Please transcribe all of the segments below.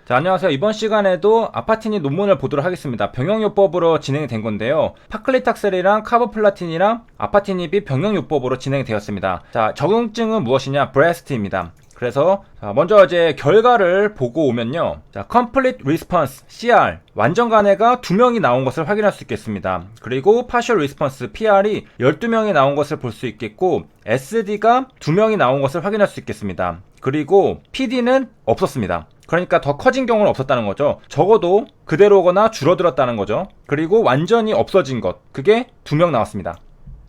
자, 안녕하세요. 이번 시간에도 아파티닙 논문을 보도록 하겠습니다. 병영요법으로 진행이 된 건데요. 파클리탁셀이랑 카보플라틴이랑 아파티닙이 병영요법으로 진행이 되었습니다. 자, 적응증은 무엇이냐? 브레스트입니다. 그래서 먼저 이제 결과를 보고 오면요. 자, Complete Response, CR, 완전 간해가 2명이 나온 것을 확인할 수 있겠습니다. 그리고 Partial Response, PR이 12명이 나온 것을 볼 수 있겠고, SD가 2명이 나온 것을 확인할 수 있겠습니다. 그리고 PD는 없었습니다. 그러니까 더 커진 경우는 없었다는 거죠. 적어도 그대로거나 줄어들었다는 거죠. 그리고 완전히 없어진 것, 그게 2명 나왔습니다.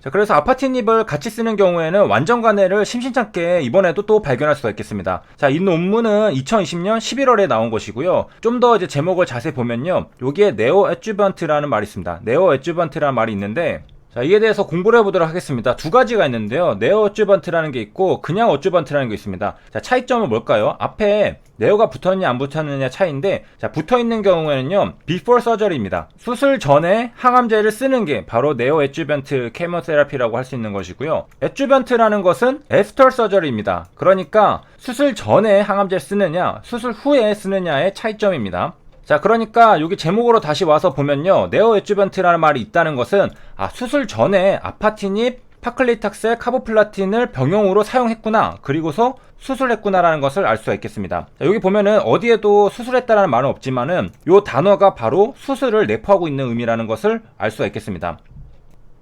자, 그래서 아파티닙을 같이 쓰는 경우에는 완전 간해를 심심찮게 이번에도 또 발견할 수가 있겠습니다. 자, 이 논문은 2020년 11월에 나온 것이고요. 좀 더 이제 제목을 자세히 보면요. 여기에 네오 애주번트라는 말이 있습니다. 네오 애주번트라는 말이 있는데, 자, 이에 대해서 공부를 해보도록 하겠습니다. 두 가지가 있는데요. 네오 어쭈번트라는 게 있고 그냥 어쭈번트라는 게 있습니다. 자, 차이점은 뭘까요? 앞에 네오가 붙었느냐 안 붙었느냐 차이인데, 자, 붙어있는 경우에는요, before surgery입니다. 수술 전에 항암제를 쓰는 게 바로 네오 애주번트 케모세라피라고 할 수 있는 것이고요. 애주번트라는 것은 after surgery입니다. 그러니까 수술 전에 항암제를 쓰느냐 수술 후에 쓰느냐의 차이점입니다. 자, 그러니까 여기 제목으로 다시 와서 보면요, 네오 애주번트라는 말이 있다는 것은 수술 전에 아파티닙, 파클리탁셀, 카보플라틴을 병용으로 사용했구나, 그리고서 수술했구나라는 것을 알 수가 있겠습니다. 자, 여기 보면은 어디에도 수술했다라는 말은 없지만은 요 단어가 바로 수술을 내포하고 있는 의미라는 것을 알 수가 있겠습니다.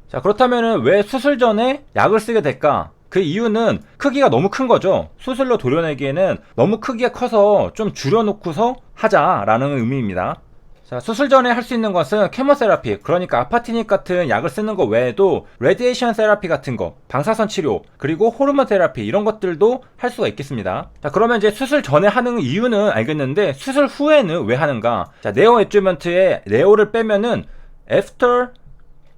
자, 그렇다면은 왜 수술 전에 약을 쓰게 될까? 그 이유는 크기가 너무 큰 거죠. 수술로 도려내기에는 너무 크기가 커서 좀 줄여놓고서 하자라는 의미입니다. 자, 수술 전에 할 수 있는 것은 케모세라피, 그러니까 아파티닙 같은 약을 쓰는 것 외에도 레디에이션 세라피 같은 거, 방사선 치료, 그리고 호르몬 테라피, 이런 것들도 할 수가 있겠습니다. 자, 그러면 이제 수술 전에 하는 이유는 알겠는데 수술 후에는 왜 하는가? 자, 네오 애주먼트에 네오를 빼면은 애프터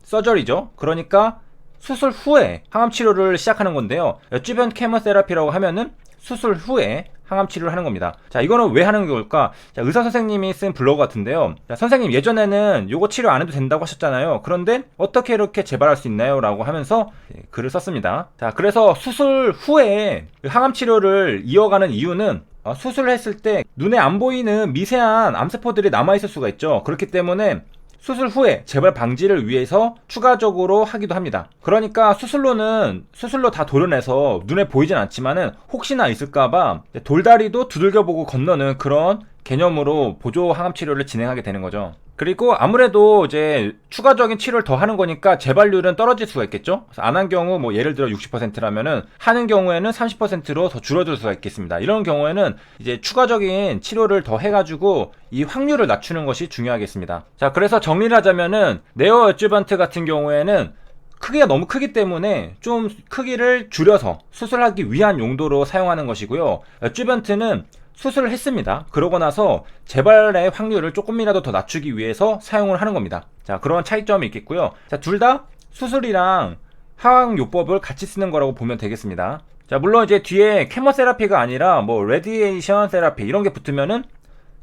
서저리죠. 그러니까 수술 후에 항암치료를 시작하는 건데요. 애주번트 케모세라피라고 하면은 수술 후에 항암치료를 하는 겁니다. 자, 이거는 왜 하는 걸까? 자, 의사 선생님이 쓴 블로그 같은데요. 자, 선생님 예전에는 요거 치료 안 해도 된다고 하셨잖아요. 그런데 어떻게 이렇게 재발할 수 있나요? 라고 하면서 글을 썼습니다. 자, 그래서 수술 후에 항암치료를 이어가는 이유는 수술을 했을 때 눈에 안 보이는 미세한 암세포들이 남아있을 수가 있죠. 그렇기 때문에 수술 후에 재발 방지를 위해서 추가적으로 하기도 합니다. 그러니까 수술로 다 도려내서 눈에 보이진 않지만은 혹시나 있을까봐 돌다리도 두들겨보고 건너는 그런 개념으로 보조 항암 치료를 진행하게 되는 거죠. 그리고 아무래도 이제 추가적인 치료를 더 하는 거니까 재발률은 떨어질 수가 있겠죠. 안 한 경우 뭐 예를 들어 60%라면은 하는 경우에는 30%로 더 줄어들 수가 있겠습니다. 이런 경우에는 이제 추가적인 치료를 더 해가지고 이 확률을 낮추는 것이 중요하겠습니다. 자, 그래서 정리를 하자면은 네오 애주번트 같은 경우에는 크기가 너무 크기 때문에 좀 크기를 줄여서 수술하기 위한 용도로 사용하는 것이고요. 애주번트는 수술을 했습니다. 그러고 나서 재발의 확률을 조금이라도 더 낮추기 위해서 사용을 하는 겁니다. 자, 그런 차이점이 있겠고요. 자, 둘 다 수술이랑 항암요법을 같이 쓰는 거라고 보면 되겠습니다. 자, 물론 이제 뒤에 케모세라피가 아니라 뭐 레디에이션 세라피 이런 게 붙으면은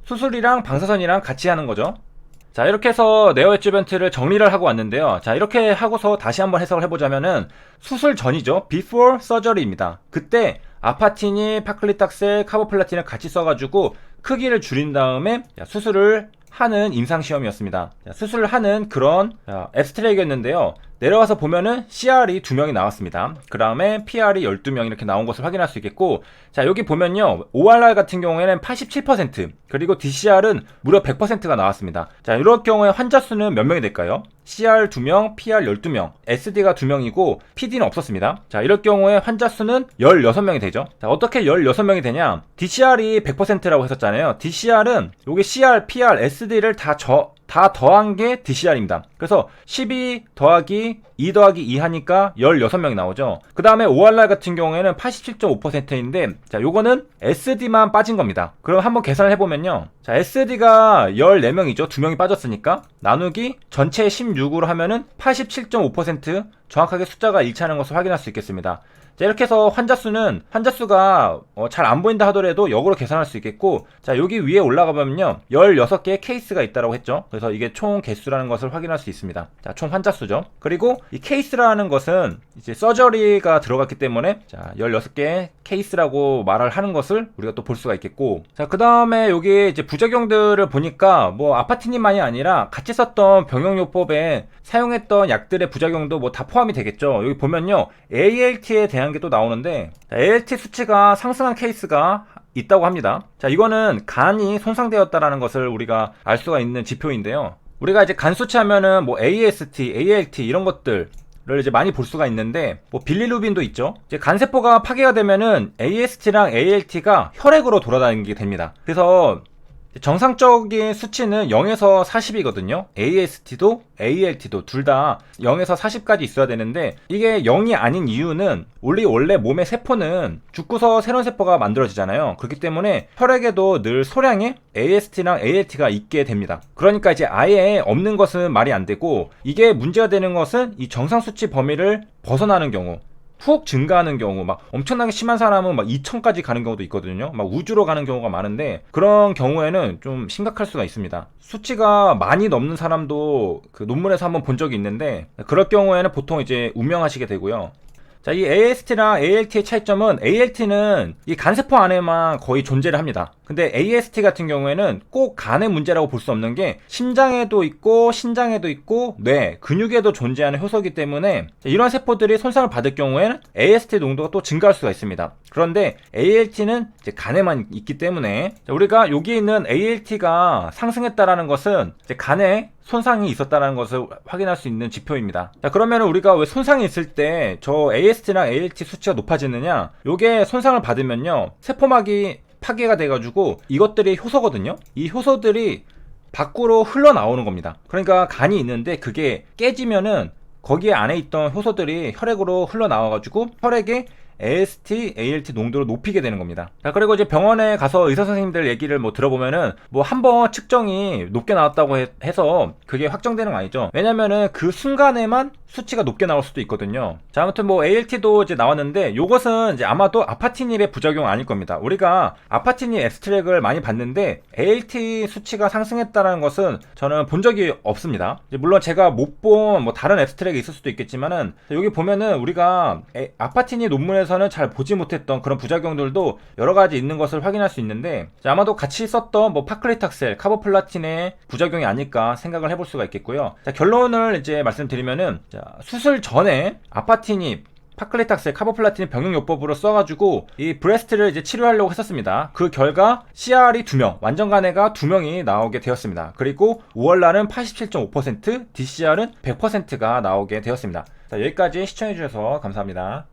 수술이랑 방사선이랑 같이 하는 거죠. 자, 이렇게 해서 네오 애주번트를 정리를 하고 왔는데요. 자, 이렇게 하고서 다시 한번 해석을 해보자면은 수술 전이죠. before surgery입니다. 그때 아파티닙, 파클리탁셀, 카보플라틴을 같이 써가지고 크기를 줄인 다음에 수술을 하는 임상시험이었습니다. 수술을 하는 그런 앱스트랙이었는데요. 내려와서 보면은 CR이 2명이 나왔습니다. 그 다음에 PR이 12명 이렇게 나온 것을 확인할 수 있겠고, 자, 여기 보면요, ORR 같은 경우에는 87%, 그리고 DCR은 무려 100%가 나왔습니다. 자, 이럴 경우에 환자 수는 몇 명이 될까요? CR 2명, PR 12명, SD가 2명이고 PD는 없었습니다. 자, 이럴 경우에 환자 수는 16명이 되죠. 자, 어떻게 16명이 되냐? DCR이 100%라고 했었잖아요. DCR은 여기 CR, PR, SD를 다 더한 게 DCR입니다. 그래서 12 더하기 2 더하기 2 하니까 16명이 나오죠. 그 다음에 ORR 같은 경우에는 87.5%인데, 자, 요거는 SD만 빠진 겁니다. 그럼 한번 계산을 해보면요. 자, SD가 14명이죠. 2명이 빠졌으니까. 나누기 전체 16으로 하면은 87.5% 정확하게 숫자가 일치하는 것을 확인할 수 있겠습니다. 자, 이렇게 해서 환자 수가 잘 안 보인다 하더라도 역으로 계산할 수 있겠고, 자, 여기 위에 올라가 보면요 16개의 케이스가 있다고 했죠. 그래서 이게 총 개수라는 것을 확인할 수 있습니다. 자, 총 환자 수죠. 그리고 이 케이스라는 것은 이제 서저리가 들어갔기 때문에, 자, 16개의 케이스라고 말을 하는 것을 우리가 또 볼 수가 있겠고, 자, 그 다음에 여기 이제 부작용들을 보니까 뭐 아파티님만이 아니라 같이 썼던 병용요법에 사용했던 약들의 부작용도 뭐 다 포함이 되겠죠. 여기 보면요 ALT에 대한 게 또 나오는데, ALT 수치가 상승한 케이스가 있다고 합니다. 자, 이거는 간이 손상되었다라는 것을 우리가 알 수가 있는 지표인데요. 우리가 이제 간 수치 하면은 뭐 AST, ALT 이런 것들 를 이제 많이 볼 수가 있는데, 뭐 빌리루빈도 있죠. 이제 간세포가 파괴가 되면은 AST랑 ALT가 혈액으로 돌아다니게 됩니다. 그래서 정상적인 수치는 0에서 40이거든요. AST도 ALT도 둘 다 0에서 40까지 있어야 되는데, 이게 0이 아닌 이유는 우리 원래 몸의 세포는 죽고서 새로운 세포가 만들어지잖아요. 그렇기 때문에 혈액에도 늘 소량의 AST랑 ALT가 있게 됩니다. 그러니까 이제 아예 없는 것은 말이 안 되고, 이게 문제가 되는 것은 이 정상 수치 범위를 벗어나는 경우, 훅 증가하는 경우, 막 엄청나게 심한 사람은 막 2000까지 가는 경우도 있거든요. 막 우주로 가는 경우가 많은데, 그런 경우에는 좀 심각할 수가 있습니다. 수치가 많이 넘는 사람도 그 논문에서 한번 본 적이 있는데, 그럴 경우에는 보통 이제 운명하시게 되고요. 자, 이 AST랑 ALT의 차이점은, ALT는 이 간세포 안에만 거의 존재를 합니다. 근데 AST 같은 경우에는 꼭 간의 문제라고 볼 수 없는 게, 심장에도 있고 신장에도 있고 뇌, 근육에도 존재하는 효소이기 때문에 이러한 세포들이 손상을 받을 경우에는 AST 농도가 또 증가할 수가 있습니다. 그런데 ALT는 이제 간에만 있기 때문에, 우리가 여기 있는 ALT가 상승했다라는 것은 이제 간에 손상이 있었다는 것을 확인할 수 있는 지표입니다. 자, 그러면 우리가 왜 손상이 있을 때 저 AST랑 ALT 수치가 높아지느냐? 요게 손상을 받으면요 세포막이 파괴가 돼가지고 이것들이 효소거든요. 이 효소들이 밖으로 흘러나오는 겁니다. 그러니까 간이 있는데 그게 깨지면은 거기에 안에 있던 효소들이 혈액으로 흘러나와가지고 혈액에 AST, ALT 농도를 높이게 되는 겁니다. 자, 그리고 이제 병원에 가서 의사 선생님들 얘기를 뭐 들어보면은 뭐 한번 측정이 높게 나왔다고 해서 그게 확정되는 건 아니죠. 왜냐면은 그 순간에만 수치가 높게 나올 수도 있거든요. 자, 아무튼 뭐 ALT도 이제 나왔는데, 요것은 이제 아마도 아파티닙의 부작용 아닐 겁니다. 우리가 아파티닙 앱스트랙을 많이 봤는데 ALT 수치가 상승했다는 것은 저는 본 적이 없습니다. 물론 제가 못 본 뭐 다른 앱스트랙이 있을 수도 있겠지만은, 여기 보면은 우리가 아파티닙 논문에서는 잘 보지 못했던 그런 부작용들도 여러 가지 있는 것을 확인할 수 있는데, 아마도 같이 썼던 뭐 파클리탁셀, 카보플라틴의 부작용이 아닐까 생각을 해볼 수가 있겠고요. 자, 결론을 이제 말씀드리면은, 자, 수술 전에 아파티닙, 파클리탁셀, 카보플라틴 병용요법으로 써가지고 이 브레스트를 이제 치료하려고 했었습니다. 그 결과 CR이 2명, 완전 간해가 2명이 나오게 되었습니다. 그리고 오월날은 87.5%, DCR은 100%가 나오게 되었습니다. 자, 여기까지 시청해주셔서 감사합니다.